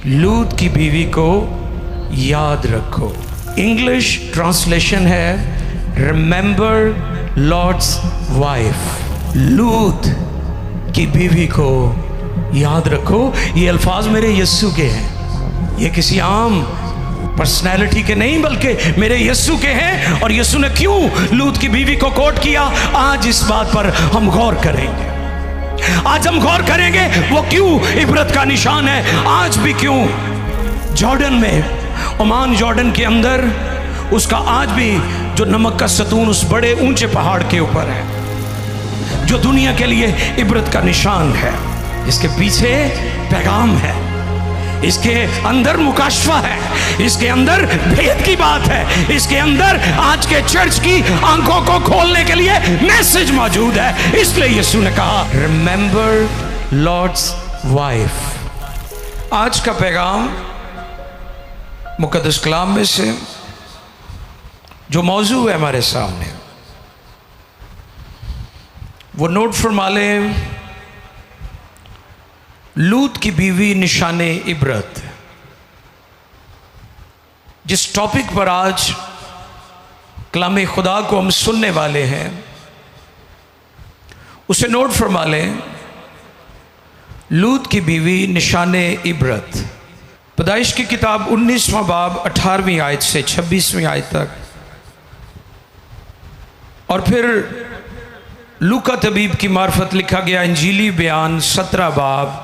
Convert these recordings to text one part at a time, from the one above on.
लूत की बीवी को याद रखो। इंग्लिश ट्रांसलेशन है रिमेंबर लॉर्ड्स वाइफ। लूत की बीवी को याद रखो। ये अल्फाज मेरे यीशु के हैं, ये किसी आम पर्सनैलिटी के नहीं बल्कि मेरे यीशु के हैं। और यीशु ने क्यों लूत की बीवी को कोट किया, आज इस बात पर हम गौर करेंगे। आज हम गौर करेंगे वो क्यों इबरत का निशान है। आज भी क्यों जॉर्डन में, ओमान जॉर्डन के अंदर, उसका आज भी जो नमक का सतून उस बड़े ऊंचे पहाड़ के ऊपर है, जो दुनिया के लिए इबरत का निशान है। इसके पीछे पैगाम है, इसके अंदर मुकाशवा है, इसके अंदर भेद की बात है, इसके अंदर आज के चर्च की आंखों को खोलने के लिए मैसेज मौजूद है। इसलिए यीशु ने कहा रिमेंबर लॉर्ड्स वाइफ। आज का पैगाम मुकद्दस कलाम में से जो मौजू है हमारे सामने, वो नोट फरमा लें। लूत की बीवी निशाने इबरत। जिस टॉपिक पर आज कलाम खुदा को हम सुनने वाले हैं उसे नोट फरमा लें। लूत की बीवी निशाने इबरत। पैदाइश की किताब 19वां बाब 18वीं आयत से 26वीं आयत तक, और फिर लूका तबीब की मार्फत लिखा गया इंजीली बयान 17 बाब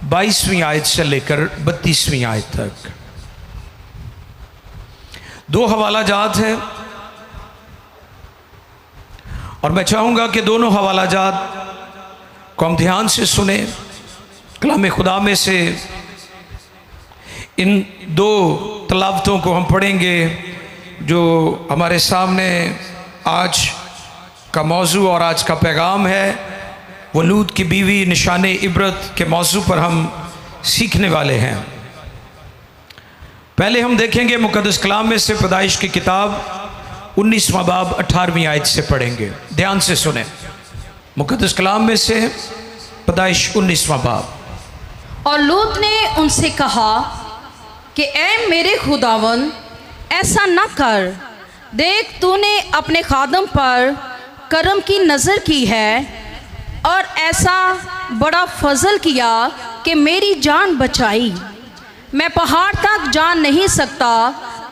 22वीं आयत से लेकर 32वीं आयत तक। दो हवाला जात हैं और मैं चाहूंगा कि दोनों हवाला जात को हम ध्यान से सुने। कलाम खुदा में से इन दो तलावतों को हम पढ़ेंगे जो हमारे सामने आज का मौजू और आज का पैगाम है। वो लूत की बीवी निशाने इबरत के मौजू पर हम सीखने वाले हैं। पहले हम देखेंगे मुकद्दस कलाम में से पैदाइश की किताब 19वां बाब 18वीं आयत से पढ़ेंगे। ध्यान से सुने। मुकद्दस कलाम में से पैदाइश 19वां बाब। और लूत ने उनसे कहा कि ऐ मेरे खुदावन, ऐसा न कर। देख, तूने अपने खादम पर करम की नज़र की है और ऐसा बड़ा फजल किया कि मेरी जान बचाई। मैं पहाड़ तक जा नहीं सकता,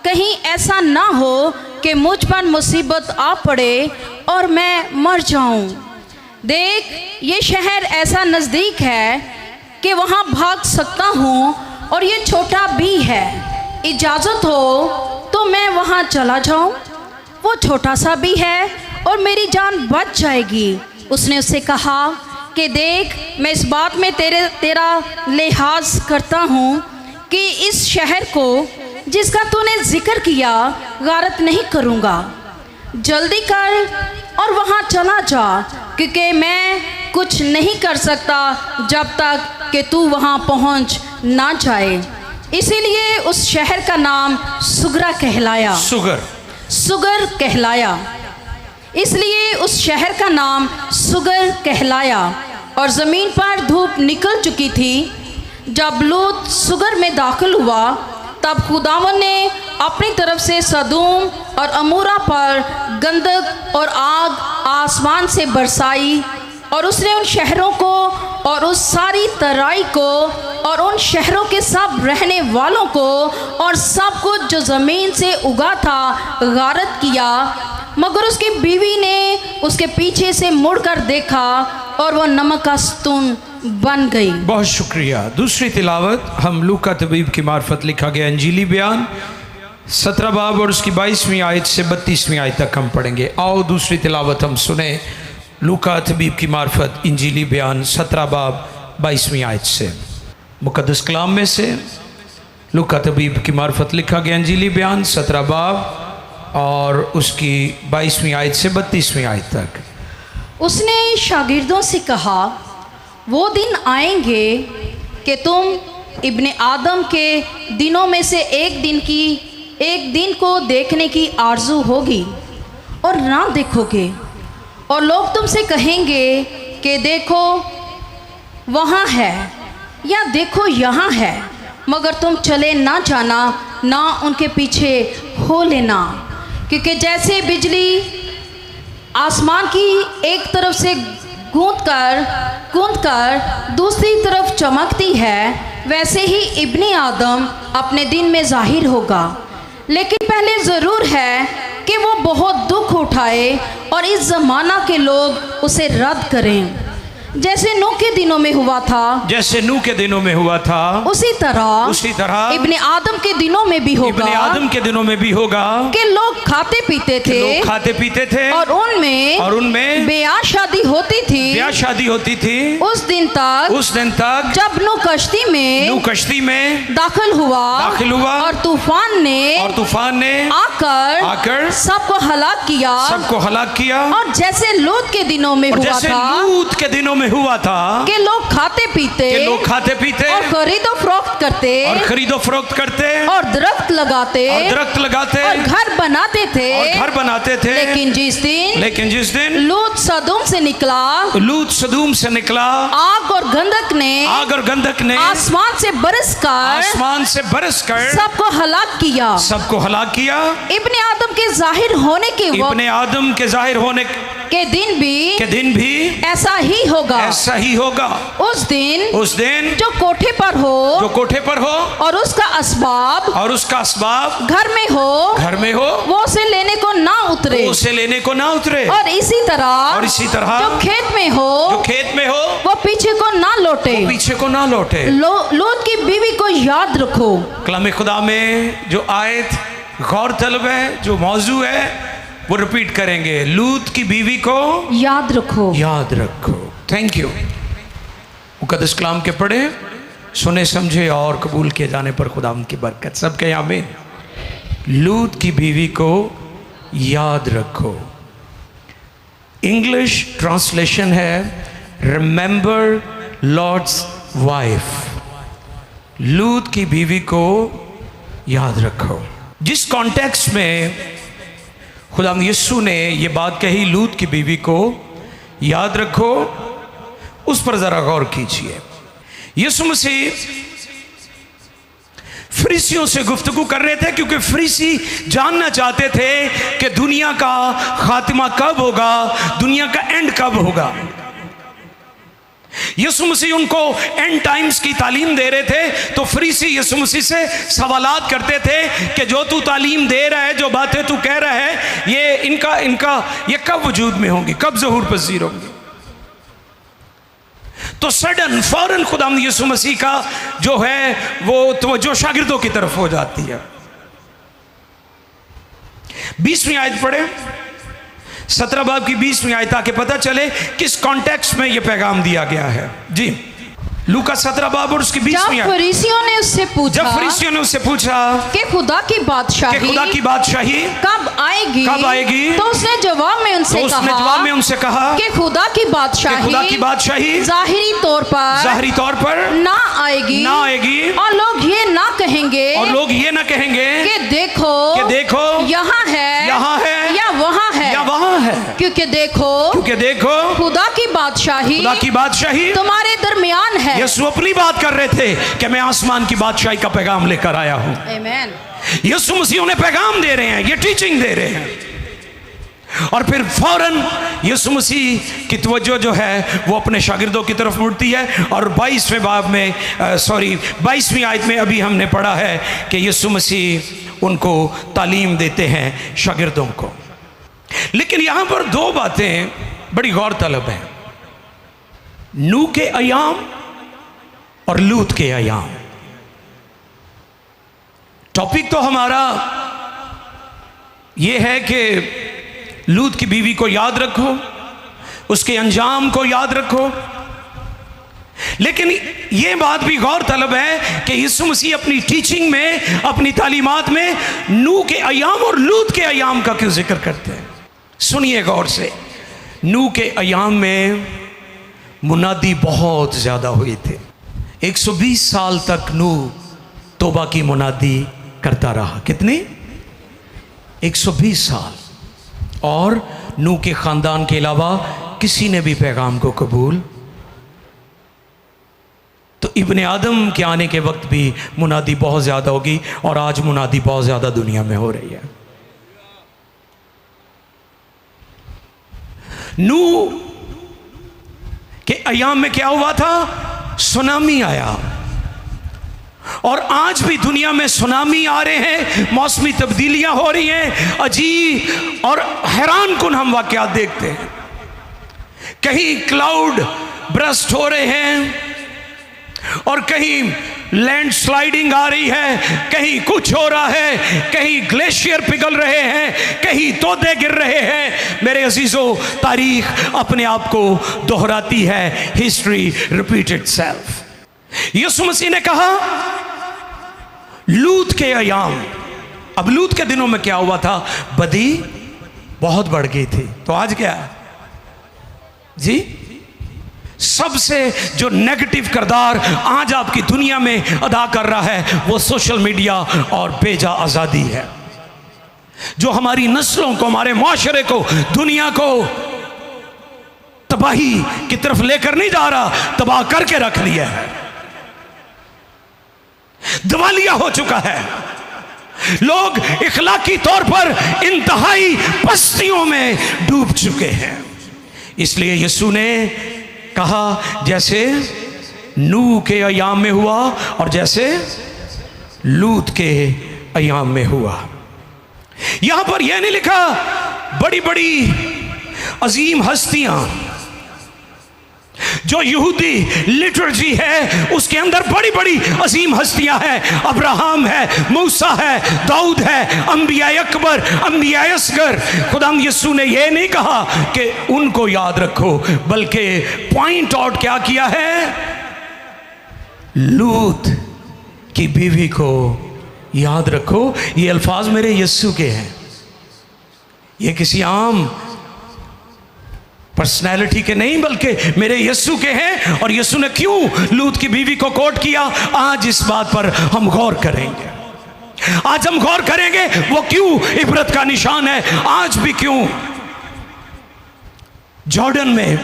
कहीं ऐसा ना हो कि मुझ पर मुसीबत आ पड़े और मैं मर जाऊं। देख, ये शहर ऐसा नज़दीक है कि वहाँ भाग सकता हूँ और ये छोटा भी है। इजाज़त हो तो मैं वहाँ चला जाऊँ, वो छोटा सा भी है और मेरी जान बच जाएगी। उसने उससे कहा कि देख, मैं इस बात में तेरा लिहाज करता हूँ कि इस शहर को जिसका तूने जिक्र किया गारत नहीं करूँगा। जल्दी कर और वहाँ चला जा, क्योंकि मैं कुछ नहीं कर सकता जब तक कि तू वहाँ पहुँच ना जाए। इसीलिए उस शहर का नाम सुगरा कहलाया। सुगर कहलाया। इसलिए उस शहर का नाम सुगर कहलाया। और ज़मीन पर धूप निकल चुकी थी। जब लूत सुगर में दाखिल हुआ तब खुदावन ने अपनी तरफ से सदूम और अमूरा पर गंधक और आग आसमान से बरसाई, और उसने उन शहरों को और उस सारी तराई को और उन शहरों के सब रहने वालों को और सब कुछ जो ज़मीन से उगा था गारत किया। मगर उसकी बीवी ने उसके पीछे से मुड़कर देखा और वह नमक का स्तून बन गई। बहुत शुक्रिया। दूसरी तिलावत हम लूका तबीब की मार्फत लिखा गया इंजीली बयान 17 बाब और उसकी 22वीं आयत से 32वीं आयत तक हम पढ़ेंगे। आओ दूसरी तिलावत हम सुने लूका तबीब की मार्फत इंजीली बयान 17 बाब 22वीं आयत से। मुकद्दस कलाम में से लूका तबीब की मार्फत लिखा गया इंजीली बयान 17 बाब और उसकी 22वीं आयत से 32वीं आयत तक। उसने शागिर्दों से कहा, वो दिन आएंगे कि तुम इब्ने आदम के दिनों में से एक दिन को देखने की आरजू होगी और ना देखोगे, और लोग तुमसे कहेंगे कि देखो वहाँ है या देखो यहाँ है, मगर तुम चले ना जाना, ना उनके पीछे हो लेना, क्योंकि जैसे बिजली आसमान की एक तरफ से गूंद कर दूसरी तरफ चमकती है, वैसे ही इब्ने आदम अपने दिन में जाहिर होगा। लेकिन पहले ज़रूर है कि वो बहुत दुख उठाए और इस ज़माना के लोग उसे रद्द करें। जैसे नूह के दिनों में हुआ था, जैसे नूह के दिनों में हुआ था, उसी तरह इब्ने आदम के दिनों में भी होगा। इब्ने आदम के दिनों में भी होगा कि लोग खाते पीते थे और उनमें ब्याह शादी होती थी उस दिन तक जब नूह कश्ती में दाखिल हुआ और तूफान ने आकर सबको हलाक किया। और जैसे लूत के दिनों में हुआ था कि लोग खाते पीते और खरीदो फरोख्त करते और दरख्त लगाते और घर बनाते थे। लेकिन जिस दिन लूत सदूम से निकला, आग और गंधक ने आसमान से बरसकर सबको हलाक किया। इब्ने आदम के जाहिर होने के दिन भी ऐसा ही होगा। उस दिन जो कोठे पर हो और उसका असबाब घर में हो वो उसे लेने को ना उतरे। और इसी तरह जो खेत में हो वो पीछे को ना लौटे। लूत की बीवी को याद रखो। कलाम खुदा में जो आयत गौर तलब है, जो मौजू है, वो रिपीट करेंगे। लूत की बीवी को याद रखो। Thank you. मुकद्दस कलाम के पढ़े, सुने, समझे और कबूल किए जाने पर खुदा की बरकत। सबके आमीन। लूत की बीवी को याद रखो। इंग्लिश ट्रांसलेशन है रिमेंबर लॉर्ड्स वाइफ। लूत की बीवी को याद रखो। जिस कॉन्टेक्स्ट में खुदा यीशु ने ये बात कही, लूत की बीवी को याद रखो, उस पर जरा गौर कीजिए। यीशु मसीह फरीसियों से गुफ्तगू कर रहे थे, क्योंकि फरीसी जानना चाहते थे कि दुनिया का खात्मा कब होगा, दुनिया का एंड कब होगा। यीशु मसीह उनको एंड टाइम्स की तालीम दे रहे थे। तो फरीसी यीशु मसीह से सवालात करते थे कि जो तू तालीम दे रहा है, जो बातें तू कह रहा है, ये इनका ये कब वजूद में होंगी, कब ज़हूर पज़ीर होंगी। तो फौरन खुदा यीशु मसीह का जो है वो तवज्जो शागिर्दों की तरफ हो जाती है। 20वीं आयत पढ़े, 17 बाब की 20वीं आयत, ताकि पता चले किस कॉन्टेक्स्ट में यह पैगाम दिया गया है। जी, लूका 17 बाब और उसकी 20वीं आयत। जब फरीसियों ने उससे पूछा कि खुदा की बादशाही कब आएगी, तो उसने जवाब में उनसे कहा कि खुदा की बादशाही ज़ाहिरी तौर पर ना आएगी। और लोग ये ना कहेंगे कि देखो यहाँ है या वहाँ है। क्योंकि देखो खुदा की बादशाही तुम्हारे दरमियान है। यीशु अपनी बात कर रहे थे कि मैं आसमान की बादशाही का पैगाम लेकर आया हूं। आमीन। यीशु मसीह उन्हें पैगाम दे रहे हैं, ये टीचिंग दे रहे हैं। और फिर फौरन यीशु मसीह की तवज्जो जो है वो अपने शागिर्दों की तरफ मुड़ती है। और 22वें बाब में 22वीं आयत में अभी हमने पढ़ा है कि यीशु मसीह उनको तालीम देते हैं, शागिर्दों को। लेकिन यहां पर दो बातें बड़ी गौर तलब हैं, नूह के अयाम और लूत के अयाम। टॉपिक तो हमारा यह है कि लूत की बीवी को याद रखो, उसके अंजाम को याद रखो। लेकिन यह बात भी गौर तलब है कि यीशु मसीह अपनी टीचिंग में, अपनी तालीमात में नूह के अयाम और लूत के अयाम का क्यों जिक्र करते हैं। सुनिए गौर से। नूह के अयाम में मुनादी बहुत ज़्यादा हुए थे। 120 साल तक नूह तौबा की मुनादी करता रहा। कितने? 120 साल। और नूह के ख़ानदान के अलावा किसी ने भी पैगाम को कबूल तो इब्ने आदम के आने के वक्त भी मुनादी बहुत ज़्यादा होगी, और आज मुनादी बहुत ज़्यादा दुनिया में हो रही है। नूह के अयाम में क्या हुआ था? सुनामी आया, और आज भी दुनिया में सुनामी आ रहे हैं, मौसमी तब्दीलियां हो रही हैं, अजीब और हैरान कुन हम वाकयात देखते हैं। कहीं क्लाउड ब्रस्ट हो रहे हैं, और कहीं लैंडस्लाइडिंग आ रही है, कहीं कुछ हो रहा है, कहीं ग्लेशियर पिघल रहे हैं, कहीं तोदे गिर रहे हैं। मेरे अजीजों, तारीख अपने आप को दोहराती है, हिस्ट्री रिपीट इटसेल्फ। यीशु मसीह ने कहा लूत के अयाम, अब लूत के दिनों में क्या हुआ था? बदी बहुत बढ़ गई थी। तो आज क्या है जी? सबसे जो नेगेटिव किरदार आज आपकी दुनिया में अदा कर रहा है वो सोशल मीडिया और बेजा आज़ादी है, जो हमारी नस्लों को, हमारे माशरे को, दुनिया को तबाही की तरफ लेकर नहीं जा रहा, तबाह करके रख दिया है, दिवालिया हो चुका है। लोग इखलाकी तौर पर इंतहाई पस्तियों में डूब चुके हैं। इसलिए यीशु ने कहा जैसे नूह के अयाम में हुआ और जैसे लूत के अयाम में हुआ। यहां पर यह नहीं लिखा बड़ी बड़ी अजीम हस्तियां, जो यहूदी लिटरेचर है उसके अंदर बड़ी बड़ी अजीम हस्तियां हैं। अब्राहम है, मूसा है, दाऊद है, अंबिया अकबर, अंबिया असगर। खुदाम यीशु ने यह नहीं कहा कि उनको याद रखो, बल्कि पॉइंट आउट क्या किया है? लूत की बीवी को याद रखो। ये अल्फाज मेरे यीशु के हैं, ये किसी आम पर्सनैलिटी के नहीं बल्कि मेरे यीशु के हैं। और यीशु ने क्यों लूत की बीवी को कोट किया, आज इस बात पर हम गौर करेंगे। आज हम गौर करेंगे वो क्यों इबरत का निशान है। आज भी क्यों जॉर्डन में,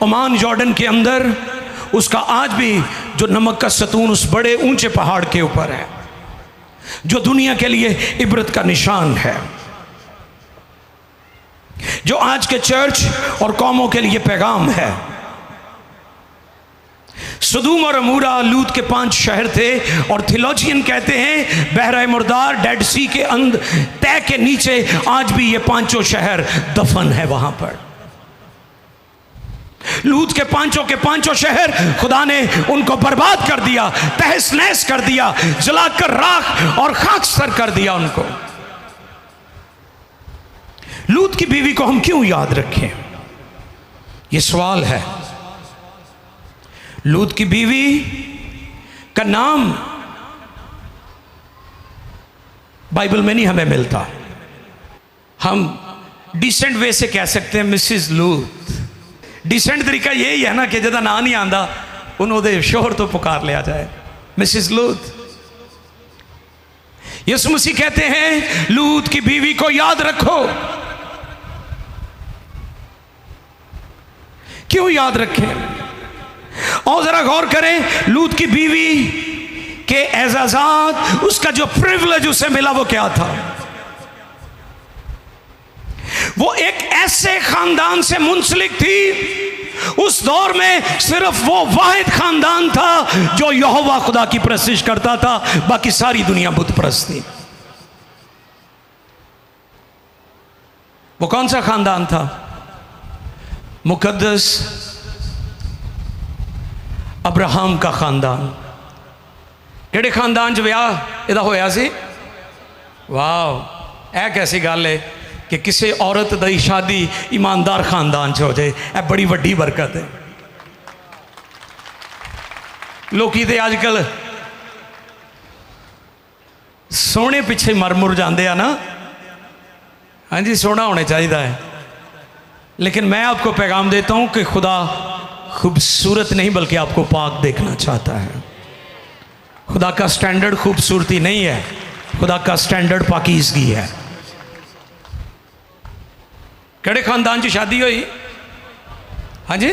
ओमान जॉर्डन के अंदर, उसका आज भी जो नमक का सतून उस बड़े ऊंचे पहाड़ के ऊपर है, जो दुनिया के लिए इबरत का निशान है, जो आज के चर्च और कौमों के लिए पैगाम है। सदूम और अमूरा लूत के 5 शहर थे, और थियोलॉजियन कहते हैं बहरा मुर्दार, डेड सी के तय के नीचे आज भी ये 5 शहर दफन है। वहां पर लूत के 5 शहर खुदा ने उनको बर्बाद कर दिया, तहस नहस कर दिया, जलाकर राख और खाकसर कर दिया उनको। लूत की बीवी को हम क्यों याद रखें, यह सवाल है। लूत की बीवी का नाम बाइबल में नहीं हमें मिलता। हम डिसेंट वे से कह सकते हैं मिसिस लूत। डिसेंट तरीका यही है ना कि जदा ना नहीं आंदा उन्होंने शोहर तो पुकार लिया जाए, मिसिस लूत। यीशु मसीह कहते हैं लूत की बीवी को याद रखो। क्यों याद रखें? और जरा गौर करें, लूत की बीवी के एजाजात, उसका जो प्रिविलेज उसे मिला वो क्या था? वो एक ऐसे खानदान से मुंसलिक थी, उस दौर में सिर्फ वो वाहिद खानदान था जो यहोवा खुदा की परस्तिश करता था, बाकी सारी दुनिया बुत परस्त थी। वो कौन सा खानदान था? मुकद्दस अब्राहम का खानदान। किहड़े खानदान च विआह इहदा होया सी? वाह, यह कैसी गल है कि किसी औरत दी शादी ईमानदार खानदान च हो जाए, यह बड़ी वड्डी बरकत है। लोकी ते अजकल सोने पिछे मर मुर जाते हैं ना। हाँ जी, सोना होना चाहिए है, लेकिन मैं आपको पैगाम देता हूं कि खुदा खूबसूरत नहीं बल्कि आपको पाक देखना चाहता है। खुदा का स्टैंडर्ड खूबसूरती नहीं है, खुदा का स्टैंडर्ड पाकीज़गी है। केड़े खानदान की शादी हुई? हाँ जी,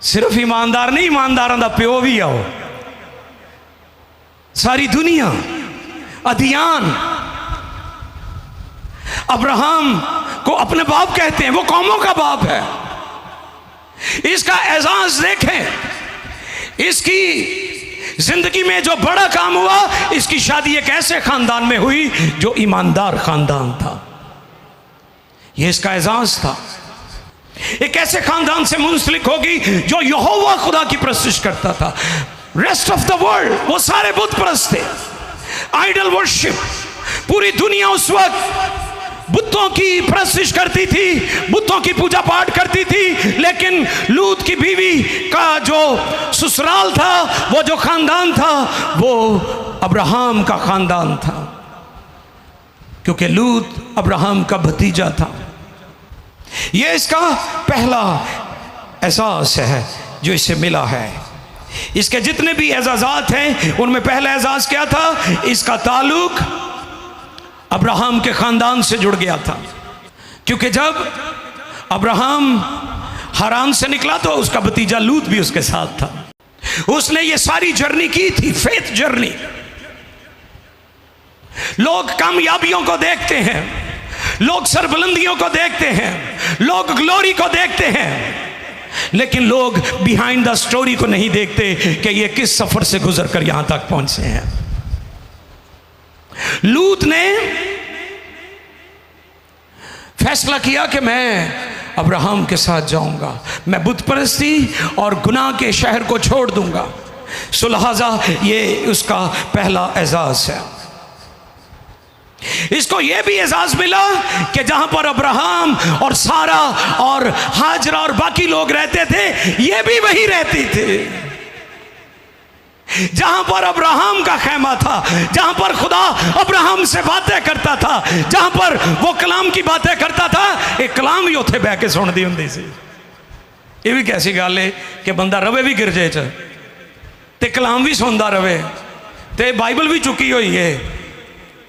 सिर्फ ईमानदार नहीं, ईमानदारों का प्यो भी आओ। सारी दुनिया, अदियान अब्राहम को अपने बाप कहते हैं, वो कौमों का बाप है। इसका एजाज देखें, इसकी जिंदगी में जो बड़ा काम हुआ, इसकी शादी एक ऐसे खानदान में हुई जो ईमानदार खानदान था। यह इसका एजाज था। एक ऐसे खानदान से मुंसलिक होगी जो यहोवा खुदा की प्रस्तुत करता था। रेस्ट ऑफ द वर्ल्ड, वो सारे बुत परस्त थे, आइडल वर्शिप। पूरी दुनिया उस वक्त बुतों की प्रस्तुत करती थी, बुतों की पूजा पाठ करती थी। लेकिन लूत की बीवी का जो ससुराल था, वो जो खानदान था, वो अब्राहम का खानदान था, क्योंकि लूत अब्राहम का भतीजा था। यह इसका पहला एहसास है जो इसे मिला है। इसके जितने भी एजाजात हैं, उनमें पहला एजाज क्या था? इसका ताल्लुक अब्राहम के खानदान से जुड़ गया था। क्योंकि जब अब्राहम हारान से निकला तो उसका भतीजा लूत भी उसके साथ था। उसने ये सारी जर्नी की थी, फेथ जर्नी। लोग कामयाबियों को देखते हैं, लोग सरबुलंदियों को देखते हैं, लोग ग्लोरी को देखते हैं, लेकिन लोग बिहाइंड द स्टोरी को नहीं देखते कि ये किस सफर से गुजर कर यहां तक पहुंचे हैं। लूत ने फैसला किया कि मैं अब्राहम के साथ जाऊंगा, मैं बुत परस्ती और गुनाह के शहर को छोड़ दूंगा। सो लिहाजा ये उसका पहला एजाज है। इसको यह भी एजाज मिला कि जहां पर अब्राहम और सारा और हाजरा और बाकी लोग रहते थे, ये भी वही रहती थी। जहां पर अब्राहम का खैमा था, जहां पर खुदा अब्राहम से बातें करता था, जहां पर वो कलाम की बातें करता था, एक कलाम भी उत्थे बह के सुनदी हुंदी सी। ये भी कैसी गल है कि बंदा रवे भी गिरजे च ते कलाम भी सुनता रवे ते बाइबल भी चुकी हुई है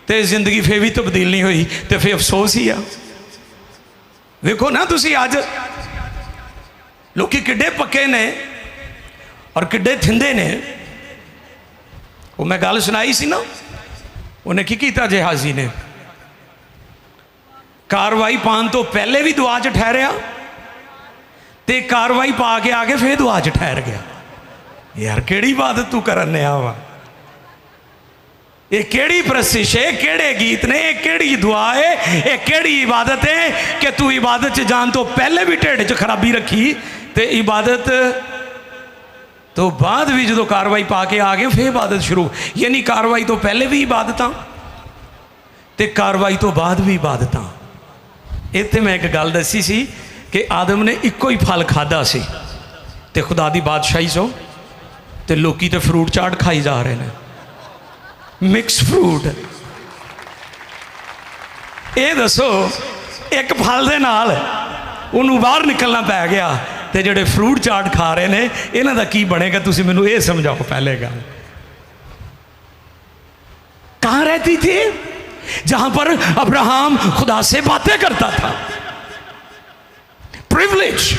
ते जिंदगी फिर भी तब्दील नहीं हुई, तो फिर अफसोस ही आ। वेखो ना तुसी अज लोग किड्डे पक्के ने और किड्डे थिंदे ने। वो मैं गल सुनाई सी ना, उन्हें की किया जहाजी ने कार्रवाई पान तो पहले भी दुआ च ठहरिया ते कार्रवाई पा के आके फिर दुआ च ठहर गया। यार केड़ी इबादत तू करने आ वा, ये केड़ी प्रसिश है, केड़े गीत ने, केड़ी दुआ है, ये केड़ी इबादत है कि तू इबादत च जान तो पहले भी ढिड च खराबी रखी ते इबादत तो बाद भी जो कार्रवाई पा के आ गए फिर इबादत शुरू। यानी कार्रवाई तो पहले भी इबादत ते कार्रवाई तो बाद भी इबादत। इत्थे मैं एक गल दसी सी कि आदम ने इको ही फल खादा सी ते खुदा दी बादशाही चो ते लोकी ते फ्रूट चाट खाई जा रहे हैं, मिक्स फ्रूट। ये दसो एक फल दे नाल उन्होंने बाहर निकलना पै गया ते जेडे फ्रूट चाट खा रहे हैं इन्हां दा की बनेगा? तुसीं मैनूं ये समझाओ। पहले गल कहाँ रहती थी? जहां पर अब्राहम खुदा से बातें करता था। प्रिविलेज,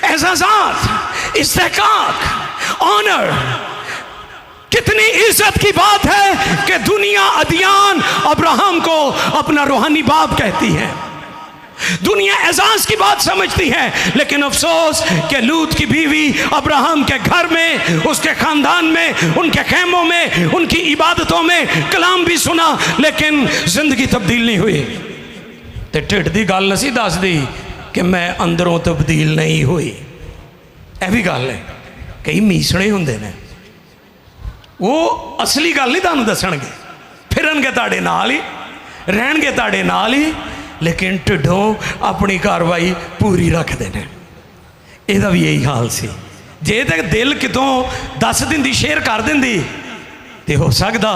एजाज़ात, इस्तेकाक, ऑनर। कितनी इज्जत की बात है कि दुनिया अदियान अब्राहम को अपना रूहानी बाप कहती है, दुनिया एजाज की बात समझती है। लेकिन अफसोस कि लूत की बीवी अब्राहम के घर में, उसके खानदान में, उनके खेमों में, उनकी इबादतों में कलाम भी सुना, लेकिन जिंदगी तब्दील नहीं हुई। ते ढिड दी गल नहीं दसदी कि मैं अंदरों तब्दील नहीं हुई। यह भी गल है, कई मीसणे होंदे ने, वो असली गल नहीं तुहानूं दसणगे, फिरनगे तुहाडे नाल ही, रहणगे तुहाडे नाल ही, लेकिन ढिडों अपनी कार्रवाई पूरी रखते हैं। यदा भी यही हाल सी। जे तक दिल कितों दस दिंदी, शेयर कर दिंदी, तो हो सकता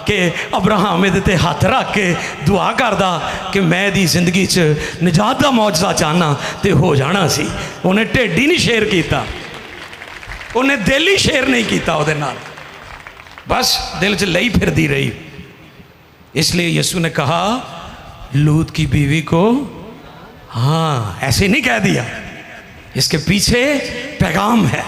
कि अब्राहम ये हाथ रख के दुआ करदा कि मैं दी जिंदगी च निजात का मौजदा चाहना, तो हो जाना सी। उन्हें ढिड ही नहीं शेयर किया, उन्हें दिल ही शेयर नहीं किया उहदे नाल, बस दिल च लई फिरदी रही। इसलिए यीशु ने कहा लूत की बीवी को, हाँ ऐसे नहीं कह दिया, इसके पीछे पैगाम है,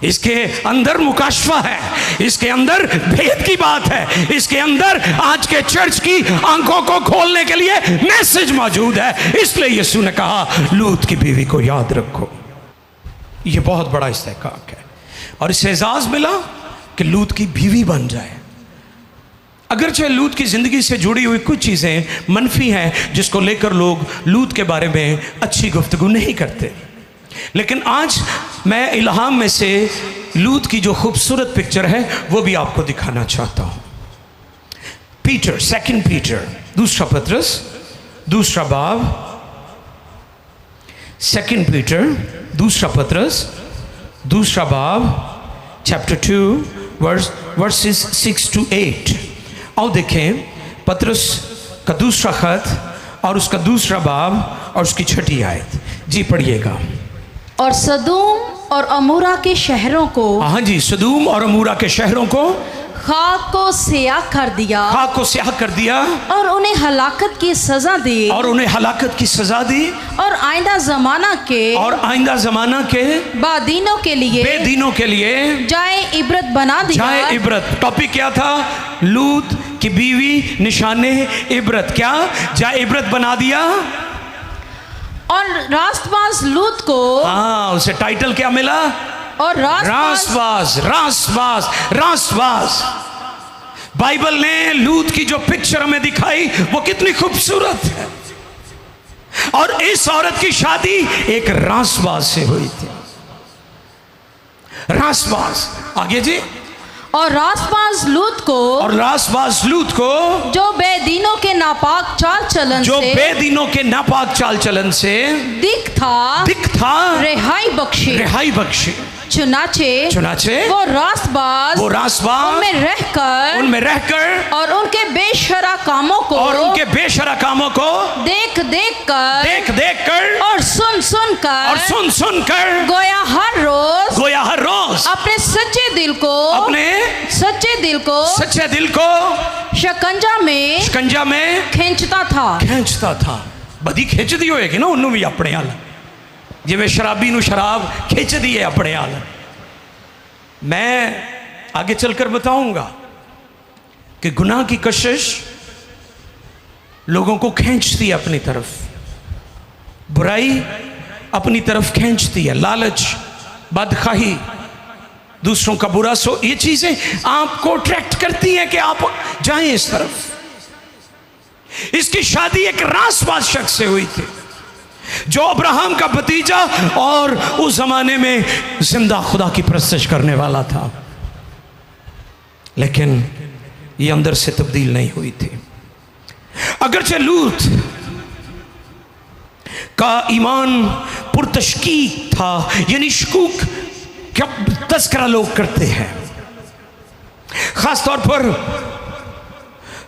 इसके अंदर मुकाशवा है, इसके अंदर भेद की बात है, इसके अंदर आज के चर्च की आंखों को खोलने के लिए मैसेज मौजूद है। इसलिए यीशु ने कहा लूत की बीवी को याद रखो। यह बहुत बड़ा इस्तेहकाक है और इसे एजाज मिला कि लूत की बीवी बन जाए। अगरचे लूत की ज़िंदगी से जुड़ी हुई कुछ चीज़ें मनफी हैं जिसको लेकर लोग लूत के बारे में अच्छी गुफ्तगू नहीं करते, लेकिन आज मैं इल्हाम में से लूत की जो खूबसूरत पिक्चर है वो भी आपको दिखाना चाहता हूँ। पीटर, सेकंड पीटर, दूसरा पत्रस, दूसरा बाब, सेकंड पीटर, दूसरा पत्रस, दूसरा बाब, चैप्टर 2 वर्सेस 6 to 8। आओ देखें पत्रस का दूसरा खत और उसका दूसरा बाब और उसकी छठी आयत। जी पढ़िएगा। और सदूम और अमूरा के शहरों को, हाँ जी, सदूम और अमूरा के शहरों को खाक को स्याह कर दिया, खाक को स्याह कर दिया और उन्हें हलाकत की सजा दी, और उन्हें हलाकत की सजा दी, और आइंदा जमाना के, और आइंदा जमाना के बादीनों के लिए, बेदीनों के लिए जाए इबरत बना दिया। जाए इबरत। टॉपिक क्या था? लूत की बीवी निशाने इबरत। क्या? जाए इबरत बना दिया। और रास्तबाज लूत को, हाँ, उसे टाइटल क्या मिला? और रास्तबाज, रास्तबाज, रास्तबाज। बाइबल ने लूत की जो पिक्चर हमें दिखाई वो कितनी खूबसूरत है, और इस औरत की शादी एक रास्तबाज से हुई थी। रास्तबाज। आगे जी। और रास्तबाज लूत को, और रास्तबाज लूत को जो बेदीनों के नापाक चाल चलन जो से, बेदीनों के नापाक चाल चलन से दिख था रिहाई बख्शी। चुनाचे वो रास्तबाज उनमें रहकर और उनके बेशरा कामों को देख देख कर और सुन कर गोया हर रोज अपने सच्चे दिल को शिकंजा में खींचता था। बदी खिंच दी होएगी ना उन्होंने भी अपने हाल, जिवें शराबी नूं शराब खिंच दी है अपने हाल। मैं आगे चलकर बताऊंगा कि गुनाह की कशिश लोगों को खींचती है अपनी तरफ, बुराई अपनी तरफ खींचती है, लालच, बदखाही, दूसरों का बुरा सो, ये चीजें आपको अट्रैक्ट करती हैं कि आप जाएं इस तरफ। इसकी शादी एक रास्तबाज शख्स से हुई थी जो अब्राहम का भतीजा और उस जमाने में जिंदा खुदा की परस्तिश करने वाला था, लेकिन ये अंदर से तब्दील नहीं हुई थी। अगरचे लूत का ईमान पुरतशकीक था, यानी शकूक क्या तस्करा लोग करते हैं, खासतौर पर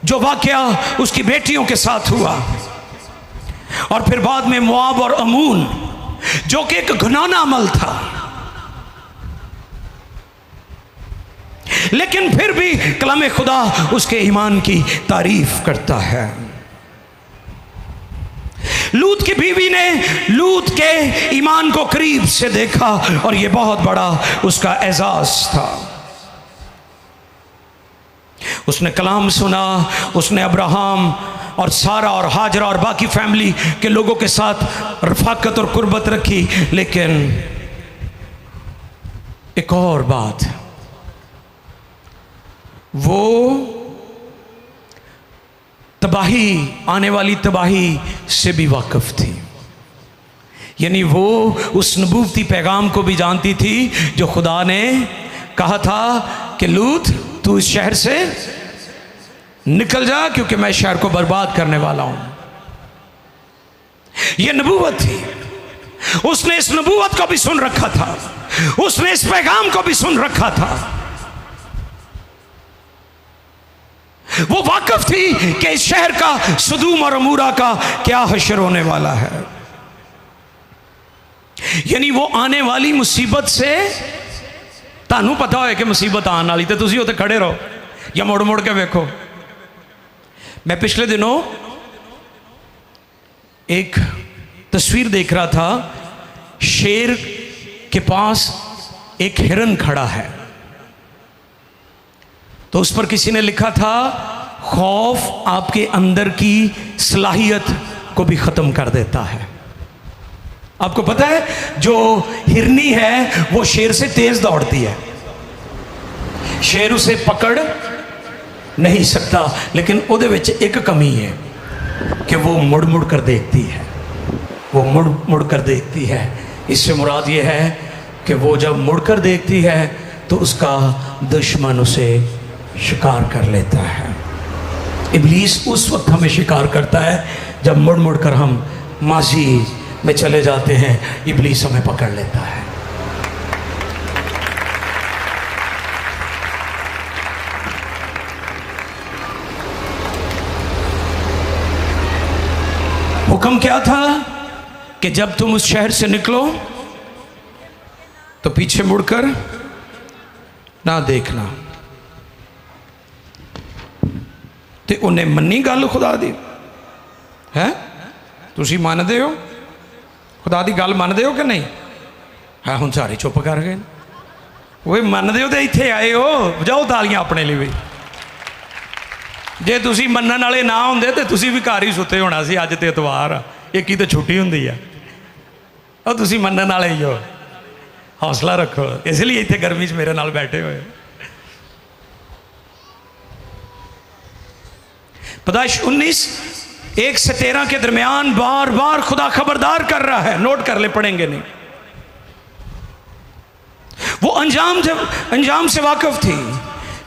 जो वाकया उसकी बेटियों के साथ हुआ, और फिर बाद में मुआब और अमून, जो कि एक घिनौना अमल था, लेकिन फिर भी कलाम खुदा उसके ईमान की तारीफ करता है। लूत की बीवी ने लूत के ईमान को करीब से देखा और यह बहुत बड़ा उसका एजाज था। उसने कलाम सुना, उसने अब्राहम और सारा और हाजरा और बाकी फैमिली के लोगों के साथ रफाकत और कुर्बत रखी, लेकिन एक और बात, वो तबाही, आने वाली तबाही से भी वाकिफ थी, यानी वो उस नबूवती पैगाम को भी जानती थी जो खुदा ने कहा था कि लूत तू इस शहर से निकल जा क्योंकि मैं शहर को बर्बाद करने वाला हूं। यह नबूवत थी। उसने इस नबूवत को भी सुन रखा था, उसने इस पैगाम को भी सुन रखा था। वो वाकिफ थी कि इस शहर का, सदूम और अमूरा का क्या हशर होने वाला है, यानी वो आने वाली मुसीबत से तानू पता हो कि मुसीबत आने वाली, तो तुसी उत्ते खड़े रहो या मुड़ मुड़ के वेखो। मैं पिछले दिनों एक तस्वीर देख रहा था, शेर के पास एक हिरन खड़ा है, तो उस पर किसी ने लिखा था, खौफ आपके अंदर की सलाहियत को भी ख़त्म कर देता है। आपको पता है, जो हिरनी है वो शेर से तेज दौड़ती है, शेर उसे पकड़ नहीं सकता, लेकिन उहदे विच एक कमी है कि वो मुड़ मुड़ कर देखती है, वो मुड़ मुड़ कर देखती है। इससे मुराद ये है कि वो जब मुड़ कर देखती है तो उसका दुश्मन उसे शिकार कर लेता है। इब्लीस उस वक्त हमें शिकार करता है जब मुड़ मुड़ कर हम माजी में चले जाते हैं, इब्लीस हमें पकड़ लेता है। हुक्म क्या था कि जब तुम उस शहर से निकलो तो पीछे मुड़कर ना देखना। ते उन्हें मन्नी गल खुदा दी है? तुसी मानदे हो खुदा दी गल, मानदे हो कि नहीं? है हुण सारे चुप कर गए। वो मानदे हो तो इत्थे आए हो, जाओ तालियां अपने लिए भी। जे तुसी मनण वाले ना होंदे ते तुसी भी घर ही सुते होना सी। अज ते इतवार आ, एक ही तो छुट्टी हुंदी आ, और तुसी मनण वाले ही हो। हौसला रखो, इसलिए इत्थे गर्मी च मेरे नाल बैठे हुए। पैदाइश 19:1 से 13 के दरमियान बार बार खुदा खबरदार कर रहा है। नोट कर ले, पढ़ेंगे नहीं। वो अंजाम से वाकिफ थी,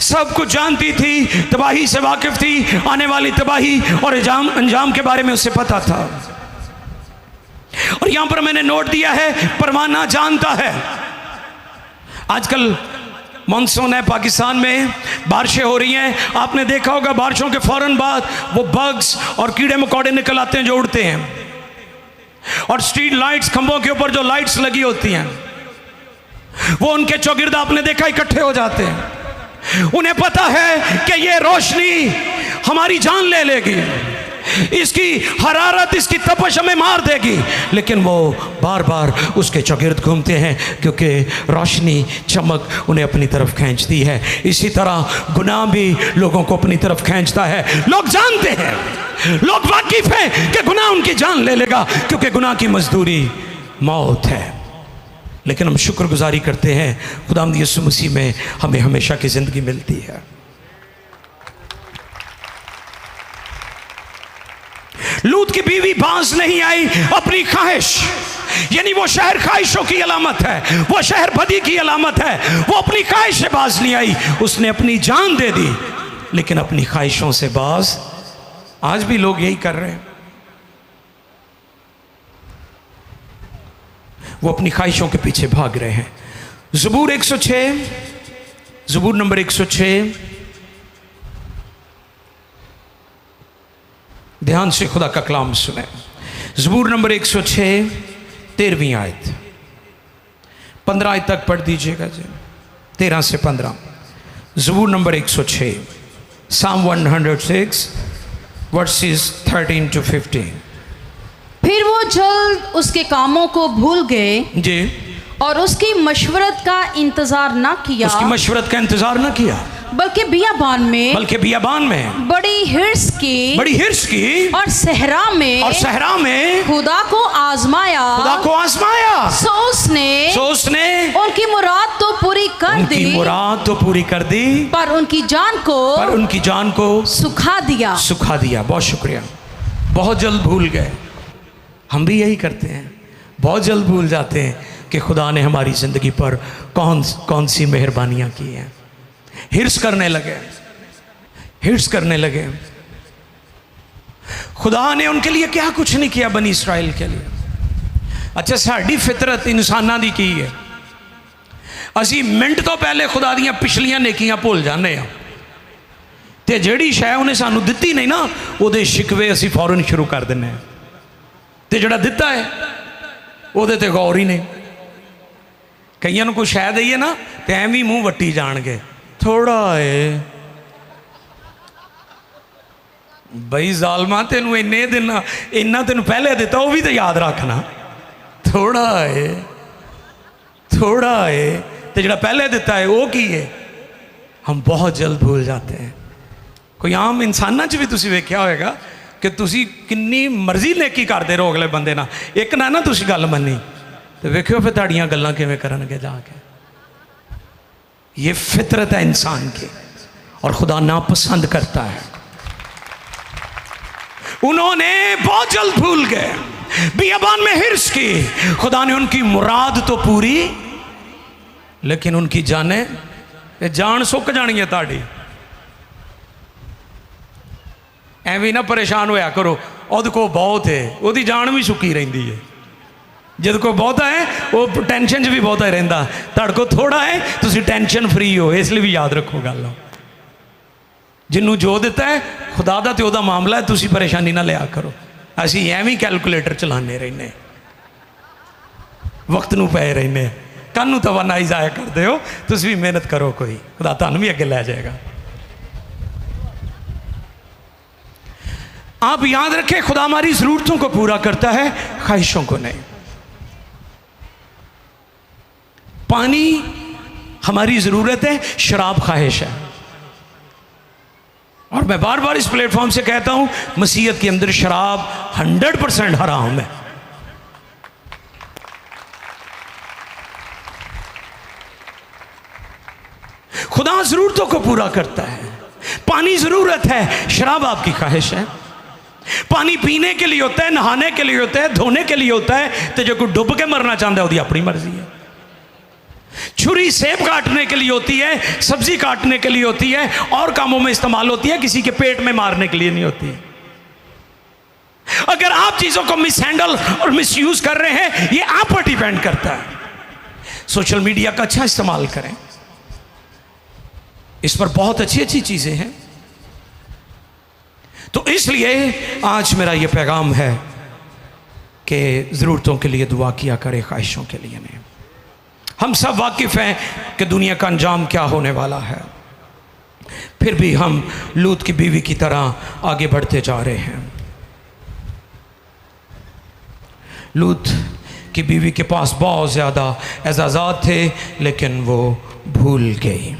सब कुछ जानती थी, तबाही से वाकिफ थी, आने वाली तबाही और अंजाम के बारे में उसे पता था। और यहां पर मैंने नोट दिया है, परवाना जानता है। आजकल मानसून है, पाकिस्तान में बारिशें हो रही हैं। आपने देखा होगा बारिशों के फौरन बाद वो बग्स और कीड़े मकोड़े निकल आते हैं जो उड़ते हैं, और स्ट्रीट लाइट्स, खंभों के ऊपर जो लाइट्स लगी होती हैं, वो उनके चौगिर्द आपने देखा इकट्ठे हो जाते हैं। उन्हें पता है कि ये रोशनी हमारी जान ले लेगी, इसकी हरारत, इसकी तपश हमें मार देगी, लेकिन वो बार बार उसके चौगिर्द घूमते हैं क्योंकि रोशनी, चमक उन्हें अपनी तरफ खींचती है। इसी तरह गुनाह भी लोगों को अपनी तरफ खींचता है। लोग जानते हैं, लोग वाकिफ हैं कि गुनाह उनकी जान ले लेगा, क्योंकि गुनाह की मजदूरी मौत है। लेकिन हम शुक्रगुजारी करते हैं, खुदावंद यीशु मसीह में हमें हमेशा की ज़िंदगी मिलती है। लूत की बीवी बाज नहीं आई अपनी ख्वाहिश, यानी वो शहर ख्वाहिशों की अलामत है, वो शहर बदी की अलामत है। वो अपनी ख्वाहिश से बाज नहीं आई, उसने अपनी जान दे दी, लेकिन अपनी ख्वाहिशों से बाज। आज भी लोग यही कर रहे हैं, वो अपनी ख्वाहिशों के पीछे भाग रहे हैं। ज़बूर 106, ज़बूर नंबर 106, ध्यान से खुदा का कलाम सुने। ज़बूर नंबर 106, 13वीं आयत, 15 आयत तक पढ़ दीजिएगा जी, 13 से 15। ज़बूर नंबर 106, Psalm 106 वर्सेस 13 to 15। फिर वो जल्द उसके कामों को भूल गए जी, और उसकी मशवरत का इंतजार न किया, उसकी मशवरत का इंतजार न किया, बल्कि बियाबान में बड़ी हिर्स की और सहरा में खुदा को आजमाया। सो उसने उनकी मुराद तो पूरी कर दी, पर उनकी जान को सुखा दिया। बहुत शुक्रिया। बहुत जल्द भूल गए। हम भी यही करते हैं, बहुत जल्द भूल जाते हैं कि खुदा ने हमारी ज़िंदगी पर कौन सी मेहरबानियाँ की हैं। हिर्स करने लगे। खुदा ने उनके लिए क्या कुछ नहीं किया, बनी इस्राइल के लिए। अच्छा, साड़ी फितरत इंसानां दी की है, असी मिनट तो पहले खुदा दियां पिछलियां नेकियां भुल जाने आ, ते जिहड़ी शै उन्हें सानू दित्ती नहीं ना, उहदे शिकवे असी फौरन शुरू कर दिंने आ, ते जिहड़ा दित्ता है उहदे ते गौर ही नहीं। कईयां नूं कोई शै दईए ना ते एवें ही मूँह वट्टी जाणगे, थोड़ा है बई जालमा, तेनू इन्ने दिन इन्ना तेनू पहले दिता, वो भी तो याद रखना। थोड़ा है थोड़ा है तो जो पहले दिता है वो की है, हम बहुत जल्द भूल जाते हैं। कोई आम इंसानों च भी तुसी वेख्या होएगा कि तुसी किन्नी मर्जी नेकी करते रहो अगले बंदे ना, एक ना तुसी गल मनी तो वेखियो फिर तुहाड़ियां गल्लां किवें करनगे जाके। ये फितरत है इंसान की और खुदा नापसंद करता है। उन्होंने बहुत जल्द भूल गए, बियाबान में हिर्स की, खुदा ने उनकी मुराद तो पूरी, लेकिन उनकी जान सुक जानी है ताड़ी। एवं ना परेशान होया करो, उहदे को बहुत है, उहदी जान भी सुकी रहिंदी है। जद को बहुता है वो टेंशन च भी बहुता ही रहिंदा, तुहाडे को थोड़ा है तुसी टेंशन फ्री हो। इसलिए भी याद रखो गल, जिन्हों जो दिता है खुदा दा ते ओहदा मामला है, तुसी परेशानी ना लिया करो। असी एवं कैलकुलेटर चलाने रहने, वक्त नूं पै रहने, कल नूं तवानाई जाया करते हो। तुसी भी मेहनत करो, कोई खुदा तुहानूं भी अगे लै जाएगा। आप याद रखें, खुदा हमारी जरूरतों को पूरा करता है, ख्वाहिशों को नहीं। पानी हमारी जरूरत है, शराब ख्वाहिश है। और मैं बार बार इस प्लेटफॉर्म से कहता हूं, मसीहत के अंदर शराब 100% हराम है। खुदा जरूरतों को पूरा करता है। पानी जरूरत है, शराब आपकी ख्वाहिश है। पानी पीने के लिए होता है, नहाने के लिए होता है, धोने के लिए होता है, तो जो कोई डुब के मरना चाहता है उसकी अपनी मर्जी है। छुरी सेब काटने के लिए होती है, सब्जी काटने के लिए होती है, और कामों में इस्तेमाल होती है, किसी के पेट में मारने के लिए नहीं होती। अगर आप चीजों को मिसहैंडल और मिसयूज कर रहे हैं, ये आप पर डिपेंड करता है। सोशल मीडिया का अच्छा इस्तेमाल करें, इस पर बहुत अच्छी अच्छी चीजें हैं। तो इसलिए आज मेरा यह पैगाम है कि ज़रूरतों के लिए दुआ किया करें, ख्वाहिशों के लिए नहीं। हम सब वाकिफ़ हैं कि दुनिया का अंजाम क्या होने वाला है, फिर भी हम लूत की बीवी की तरह आगे बढ़ते जा रहे हैं। लूत की बीवी के पास बहुत ज़्यादा एजाज़ात थे, लेकिन वो भूल गई।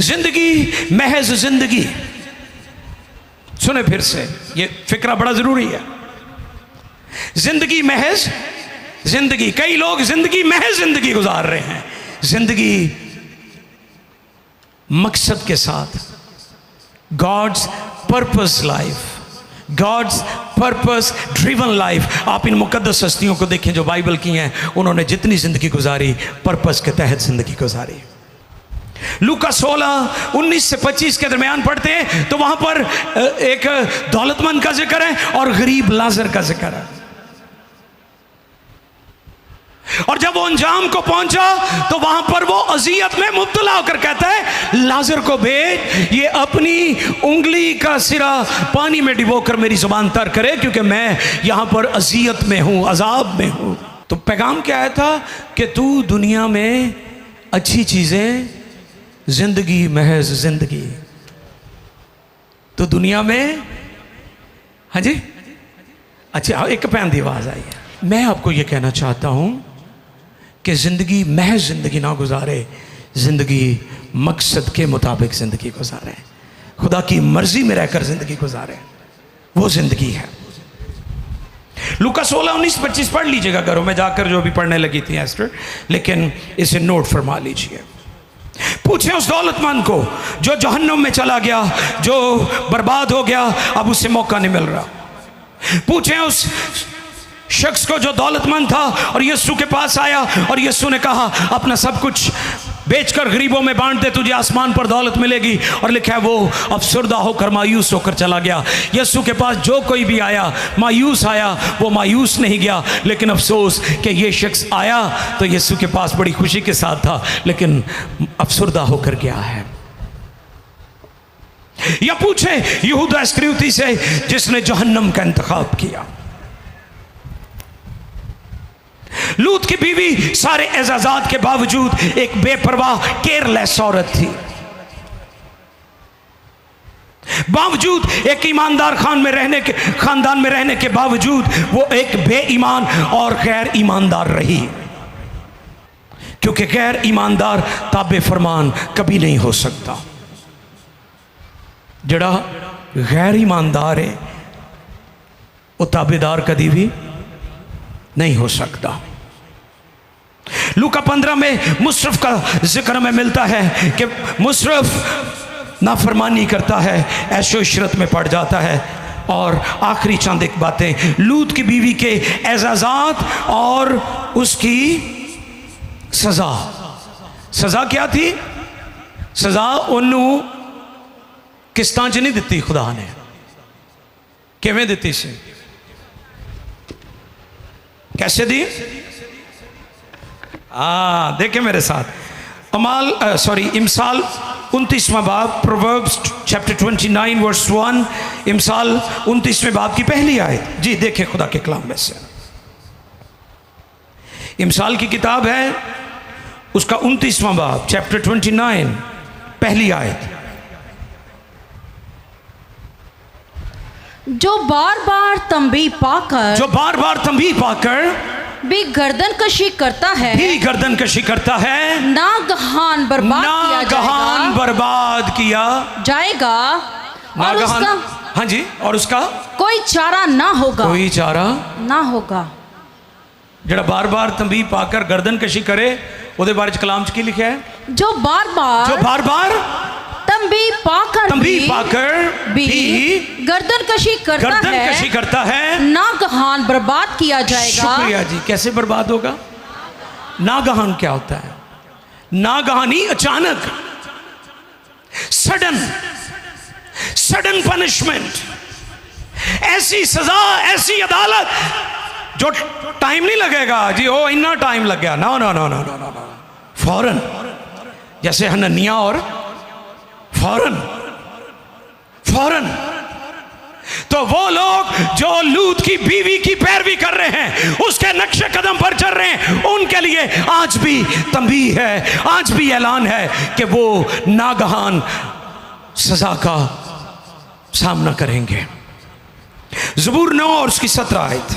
जिंदगी महज जिंदगी, सुने फिर से, ये फिक्रा बड़ा जरूरी है। जिंदगी महज जिंदगी, कई लोग जिंदगी महज जिंदगी गुजार रहे हैं। जिंदगी मकसद के साथ, God's purpose life, God's purpose driven life. आप इन मुकद्दस हस्तियों को देखें जो बाइबल की हैं, उन्होंने जितनी जिंदगी गुजारी पर्पस के तहत जिंदगी गुजारी। लूका 16:19 से 25 के दरमियान पढ़ते हैं तो वहां पर एक दौलतमंद का जिक्र है और गरीब लाजर का जिक्र है। और जब वो अंजाम को पहुंचा तो वहां पर वो अजियत में मुब्तला होकर कहता है, लाजर को भेज, ये अपनी उंगली का सिरा पानी में डिबोकर मेरी जुबान तर करे, क्योंकि मैं यहां पर अजियत में हूं, अजाब में हूं। तो पैगाम क्या आया था कि तू दुनिया में अच्छी चीजें, जिंदगी महज जिंदगी, तो दुनिया में, हाँ जी, अच्छा एक पैन की आवाज आई है। मैं आपको यह कहना चाहता हूं कि जिंदगी महज जिंदगी ना गुजारे, जिंदगी मकसद के मुताबिक जिंदगी गुजारे, खुदा की मर्जी में रहकर जिंदगी गुजारे, वो जिंदगी है। लूका 16:19-25 पढ़ लीजिएगा घरों में जाकर, जो भी पढ़ने लगी थी एस्टर, लेकिन इसे नोट फरमा लीजिए। पूछे उस दौलतमंद को जो जहन्नुम में चला गया, जो बर्बाद हो गया, अब उसे मौका नहीं मिल रहा। पूछे उस शख्स को जो दौलतमंद था और यीशु के पास आया और यीशु ने कहा अपना सब कुछ बेचकर गरीबों में बांट दे, तुझे आसमान पर दौलत मिलेगी। और लिखा है वो अफसरदा होकर मायूस होकर चला गया। यीशु के पास जो कोई भी आया मायूस आया, वो मायूस नहीं गया, लेकिन अफसोस कि ये शख्स आया तो यीशु के पास बड़ी खुशी के साथ था, लेकिन अफसरदा होकर गया है। या पूछे यहूदा इस्करियोती से जिसने जहन्नम का इंतखाब किया। लूत की बीवी सारे एजाजात के बावजूद एक बेपरवाह केयरलेस औरत थी। बावजूद एक ईमानदार खानदान में रहने के बावजूद वो एक बेईमान और गैर ईमानदार रही, क्योंकि गैर ईमानदार ताबे फरमान कभी नहीं हो सकता। जड़ा गैर ईमानदार है वो ताबेदार कभी भी नहीं हो सकता। लूका 15 में मुसरफ का जिक्र हमें मिलता है कि मुसरफ नाफरमानी करता है, ऐशो इशरत में पड़ जाता है। और आखिरी चंद एक बातें, लूत की बीवी के एजाज़ात और उसकी सज़ा। सज़ा क्या थी? सज़ा उन्होंने किस्तां च नहीं दिती, खुदा ने किवें दिती सी? कैसे दी? देखे मेरे साथ इमसाल 29वां बाब, प्रोवर्ब्स चैप्टर 29 वर्स 1, इमसाल 29वें बाब की पहली आयत। जी देखें खुदा के कलाम में से, इमसाल की किताब है, उसका 29वां बाब चैप्टर 29 पहली आयत। जो बार बार तंबी पाकर भी गर्दन कशी करता है, नागहान बर्बाद किया जाएगा और उसका, हाँ जी, और उसका कोई चारा ना होगा। जड़ा बार बार तंबी पाकर गर्दन कशी करे, ਉਹਦੇ बारे कलाम च की लिखा है? जो बार बार तंबी पाकर भी गर्दन कशी करता है, नागहान बर्बाद किया जाएगा। शुक्रिया जी। कैसे बर्बाद होगा? नागहान क्या होता है? नागहानी अचानक, सडन पनिशमेंट, ऐसी सजा, ऐसी अदालत जो टाइम नहीं लगेगा जी, ओ इतना टाइम लग गया, नो, फौरन, जैसे हननिया और फौरन। तो वो लोग जो लूत की बीवी की पैरवी कर रहे हैं, उसके नक्शे कदम पर चल रहे हैं, उनके लिए आज भी तंबीह है, आज भी ऐलान है कि वो नागहान सजा का सामना करेंगे। ज़बूर 9 और उसकी 17 आयत,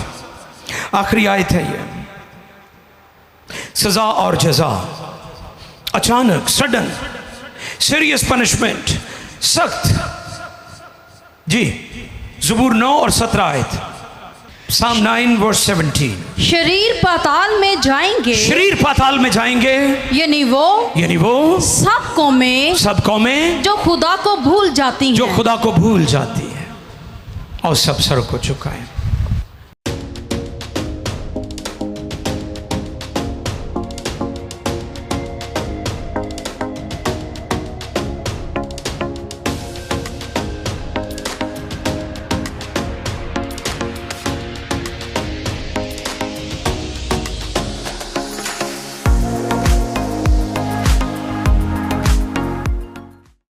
आखिरी आयत है ये। सजा और जजा, अचानक, सडन, सीरियस पनिशमेंट, सख्त। जी ज़बूर 9 और 17 आयत, साम 9 वर्स 17। शरीर पाताल में जाएंगे, यानी वो सब कौमें जो खुदा को भूल जाती हैं। और सब सर को झुकाएं।